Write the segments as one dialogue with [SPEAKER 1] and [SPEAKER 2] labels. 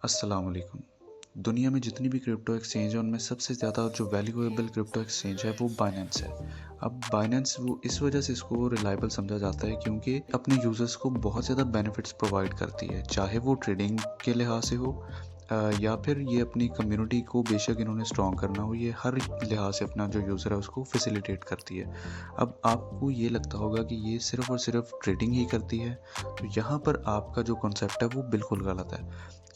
[SPEAKER 1] अस्सलाम वालेकुम। दुनिया में जितनी भी क्रिप्टो एक्सचेंज है उनमें सबसे ज़्यादा जो वैल्यूएबल क्रिप्टो एक्सचेंज है वो बाइनेंस है। अब बाइनेंस वो इस वजह से इसको रिलायबल समझा जाता है क्योंकि अपने यूज़र्स को बहुत ज़्यादा बेनिफिट्स प्रोवाइड करती है, चाहे वो ट्रेडिंग के लिहाज से हो या फिर ये अपनी कम्युनिटी को बेशक इन्होंने स्ट्रॉन्ग करना हो, ये हर लिहाज से अपना जो यूज़र है उसको फैसिलिटेट करती है। अब आपको ये लगता होगा कि ये सिर्फ़ और सिर्फ ट्रेडिंग ही करती है, तो यहाँ पर आपका जो कॉन्सेप्ट है वो बिल्कुल गलत है,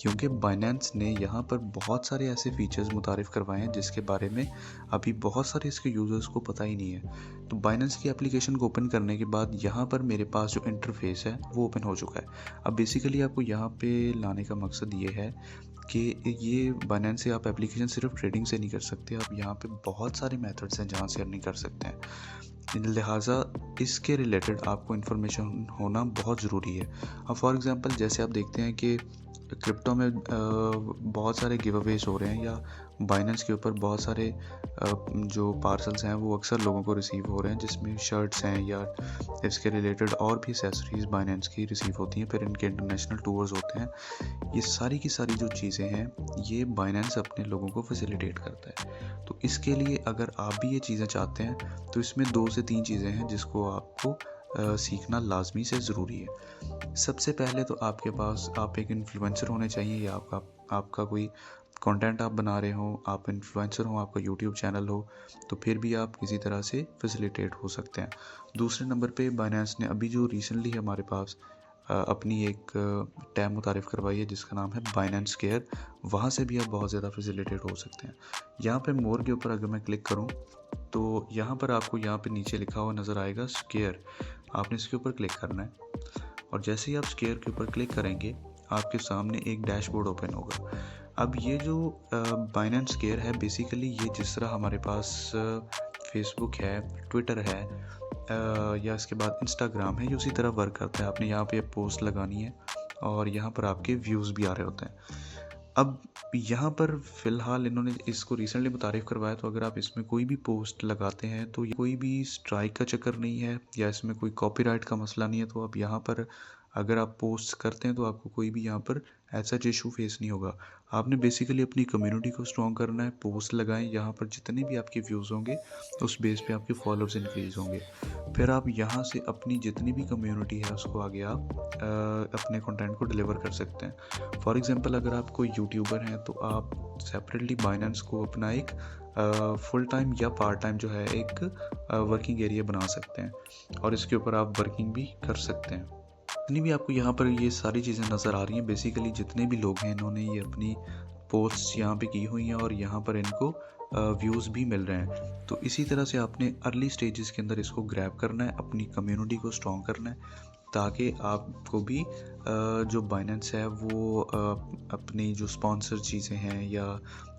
[SPEAKER 1] क्योंकि बाइनेंस ने यहाँ पर बहुत सारे ऐसे फीचर्स मुतारिफ़ करवाए हैं जिसके बारे में अभी बहुत सारे इसके यूज़र्स को पता ही नहीं है। तो बाइनेंस की एप्लीकेशन को ओपन करने के बाद यहाँ पर मेरे पास जो इंटरफेस है वो ओपन हो चुका है। अब बेसिकली आपको यहाँ पे लाने का मकसद ये है कि ये बाइनेंस से आप एप्लीकेशन सिर्फ ट्रेडिंग से नहीं कर सकते, आप यहाँ पे बहुत सारे मेथड्स हैं जहाँ से अर्निंग कर सकते हैं। लिहाजा इसके रिलेटेड आपको इन्फॉर्मेशन होना बहुत ज़रूरी है। अब फॉर एग्ज़ाम्पल जैसे आप देखते हैं कि क्रिप्टो में बहुत सारे गिव अवेज हो रहे हैं, या बाइनेंस के ऊपर बहुत सारे जो पार्सल्स हैं वो अक्सर लोगों को रिसीव हो रहे हैं, जिसमें शर्ट्स हैं या इसके रिलेटेड और भी एक्सेसरीज बाइनेंस की रिसीव होती हैं, फिर इनके इंटरनेशनल टूर्स होते हैं। ये सारी की सारी जो चीज़ें हैं ये बाइनेंस अपने लोगों को फैसिलिटेट करता है। तो इसके लिए अगर आप भी ये चीज़ें चाहते हैं तो इसमें 2 से 3 चीज़ें हैं जिसको आपको सीखना लाजमी से ज़रूरी है। सबसे पहले तो आपके पास आप एक इन्फ्लुएंसर होने चाहिए, या आपका कोई कंटेंट आप बना रहे हो, आप इन्फ्लुएंसर हो, आपका यूट्यूब चैनल हो, तो फिर भी आप किसी तरह से फैसिलिटेट हो सकते हैं। दूसरे नंबर पे बाइनेंस ने अभी जो रिसेंटली हमारे पास अपनी एक टैब मुतारिफ़ करवाई है जिसका नाम है बाइनेंस केयर, वहाँ से भी आप बहुत ज़्यादा फैसिलिटेट हो सकते हैं। यहाँ पे मोर के ऊपर अगर मैं क्लिक करूँ तो यहाँ पर आपको यहाँ पे नीचे लिखा हुआ नज़र आएगा स्केयर, आपने इसके ऊपर क्लिक करना है और जैसे ही आप स्केयर के ऊपर क्लिक करेंगे आपके सामने एक डैशबोर्ड ओपन होगा। अब ये जो बाइनेंस स्केयर है, बेसिकली ये जिस तरह हमारे पास फेसबुक है, ट्विटर है या इसके बाद इंस्टाग्राम है, ये उसी तरह वर्क करता है। आपने यहाँ पे पोस्ट लगानी है और यहाँ पर आपके व्यूज़ भी आ रहे होते हैं। अब यहाँ पर फ़िलहाल इन्होंने इसको रिसेंटली मुतारिफ़ करवाया, तो अगर आप इसमें कोई भी पोस्ट लगाते हैं तो ये कोई भी स्ट्राइक का चक्कर नहीं है या इसमें कोई कॉपीराइट का मसला नहीं है। तो आप यहाँ पर अगर आप पोस्ट करते हैं तो आपको कोई भी यहाँ पर ऐसा इशू फेस नहीं होगा। आपने बेसिकली अपनी कम्युनिटी को स्ट्रॉन्ग करना है, पोस्ट लगाएं, यहाँ पर जितने भी आपके व्यूज़ होंगे उस बेस पे आपके फॉलोअर्स इंक्रीज़ होंगे। फिर आप यहाँ से अपनी जितनी भी कम्युनिटी है उसको आगे आप अपने कंटेंट को डिलीवर कर सकते हैं। फॉर एग्जांपल अगर आप कोई यूट्यूबर हैं तो आप सेपरेटली बाइनेंस को अपना एक फुल टाइम या पार्ट टाइम जो है एक वर्किंग एरिया बना सकते हैं और इसके ऊपर आप वर्किंग भी कर सकते हैं। जितनी भी आपको यहाँ पर ये सारी चीज़ें नज़र आ रही हैं, बेसिकली जितने भी लोग हैं इन्होंने ये अपनी पोस्ट्स यहाँ पे की हुई हैं और यहाँ पर इनको व्यूज़ भी मिल रहे हैं। तो इसी तरह से आपने अर्ली स्टेजेस के अंदर इसको ग्रैब करना है, अपनी कम्युनिटी को स्ट्रॉन्ग करना है, ताकि आपको भी जो बाइनेंस है वो अपनी जो स्पॉन्सर चीज़ें हैं या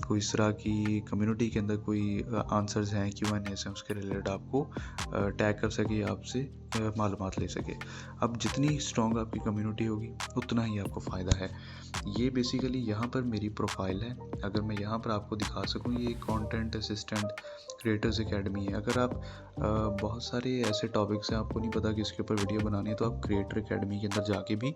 [SPEAKER 1] कोई इस तरह की कम्युनिटी के अंदर कोई आंसर्स हैं, Q&As हैं, उसके रिलेटेड आपको टैग कर सके, आपसे मालूमात ले सके। अब जितनी स्ट्रॉन्ग आपकी कम्युनिटी होगी उतना ही आपको फ़ायदा है। ये बेसिकली यहाँ पर मेरी प्रोफाइल है। अगर मैं यहाँ पर आपको दिखा सकूँ, ये कंटेंट असिस्टेंट क्रिएटर्स एकेडमी है। अगर आप बहुत सारे ऐसे टॉपिक्स हैं, आपको नहीं पता कि इसके ऊपर वीडियो बनानी है, तो आप क्रिएटर एकेडमी के अंदर जाके भी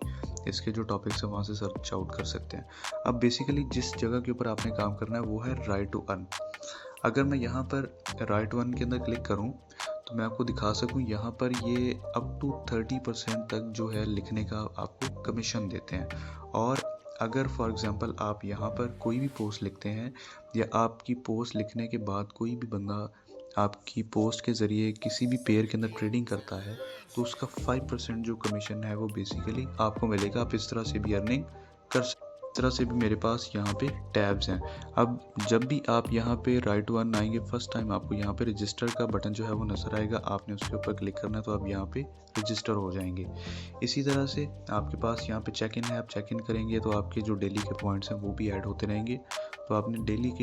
[SPEAKER 1] इसके जो टॉपिक्स हैं वहाँ से सर्च आउट कर सकते हैं। अब बेसिकली जिस जगह के ऊपर आपने काम करना है वो है राइट टू अर्न। अगर मैं यहाँ पर राइट टू अर्न के अंदर क्लिक करूँ तो मैं आपको दिखा सकूँ, यहाँ पर ये अप टू 30% तक जो है लिखने का आपको कमीशन देते हैं। और अगर फॉर एग्ज़ाम्पल आप यहाँ पर कोई भी पोस्ट लिखते हैं या आपकी पोस्ट लिखने के बाद कोई भी बंदा आपकी पोस्ट के ज़रिए किसी भी पेयर के अंदर ट्रेडिंग करता है, तो उसका 5% जो कमीशन है वो बेसिकली आपको मिलेगा। आप इस तरह से भी अर्निंग कर सकते। इस तरह से भी मेरे पास यहाँ पे टैब्स हैं। अब जब भी आप यहाँ पे राइट टू अर्न आएंगे, फर्स्ट टाइम आपको यहाँ पे रजिस्टर का बटन जो है वो नज़र आएगा, आपने उसके ऊपर क्लिक करना है तो आप यहाँ पे रजिस्टर हो जाएंगे। इसी तरह से आपके पास यहाँ पे चेक इन है, आप चेक इन करेंगे तो आपके जो डेली के पॉइंट्स हैं वो भी ऐड होते रहेंगे। तो आपने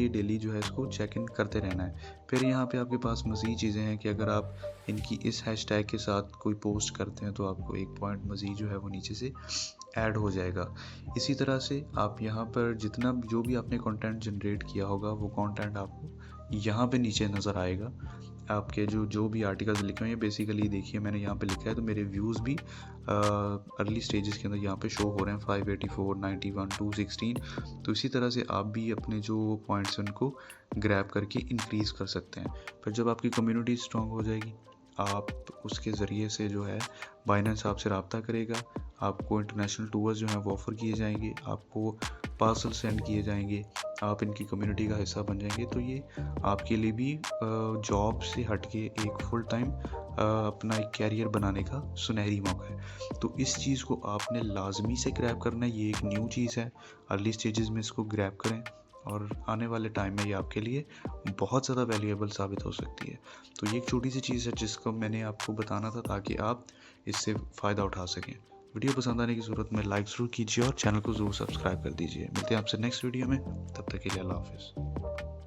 [SPEAKER 1] डेली जो है इसको चेक इन करते रहना है। फिर यहाँ पे आपके पास मज़ीद चीज़ें हैं कि अगर आप इनकी इस हैशटैग के साथ कोई पोस्ट करते हैं तो आपको 1 पॉइंट मज़ीद जो है वो नीचे से ऐड हो जाएगा। इसी तरह से आप यहाँ पर जितना जो भी आपने कंटेंट जनरेट किया होगा वो कंटेंट आपको यहाँ पे नीचे नज़र आएगा। आपके जो भी आर्टिकल्स लिखे हुए हैं बेसिकली देखिए मैंने यहाँ पे लिखा है, तो मेरे व्यूज़ भी अर्ली स्टेजेस के अंदर यहाँ पे शो हो रहे हैं 584, 91, 216। तो इसी तरह से आप भी अपने जो पॉइंट्स हैं उनको ग्रैब करके इंक्रीज़ कर सकते हैं। फिर जब आपकी कम्युनिटी स्ट्रॉन्ग हो जाएगी, आप उसके ज़रिए से जो है बाइनेंस आपसे रब्ता करेगा, आपको इंटरनेशनल टूर्स जो हैं वो ऑफ़र किए जाएंगे, आपको पार्सल सेंड किए जाएंगे, आप इनकी कम्युनिटी का हिस्सा बन जाएंगे। तो ये आपके लिए भी जॉब से हट के एक फुल टाइम अपना एक कैरियर बनाने का सुनहरी मौका है। तो इस चीज़ को आपने लाजमी से ग्रैब करना है। ये एक न्यू चीज़ है, अर्ली स्टेजेस में इसको ग्रैब करें और आने वाले टाइम में ये आपके लिए बहुत ज़्यादा वैल्यूएबल साबित हो सकती है। तो ये एक छोटी सी चीज़ है जिसको मैंने आपको बताना था ताकि आप इससे फ़ायदा उठा सकें। वीडियो पसंद आने की सूरत में लाइक ज़रूर कीजिए और चैनल को ज़रूर सब्सक्राइब कर दीजिए। मिलते हैं आपसे नेक्स्ट वीडियो में, तब तक के लिए अल्लाह हाफ़िज़।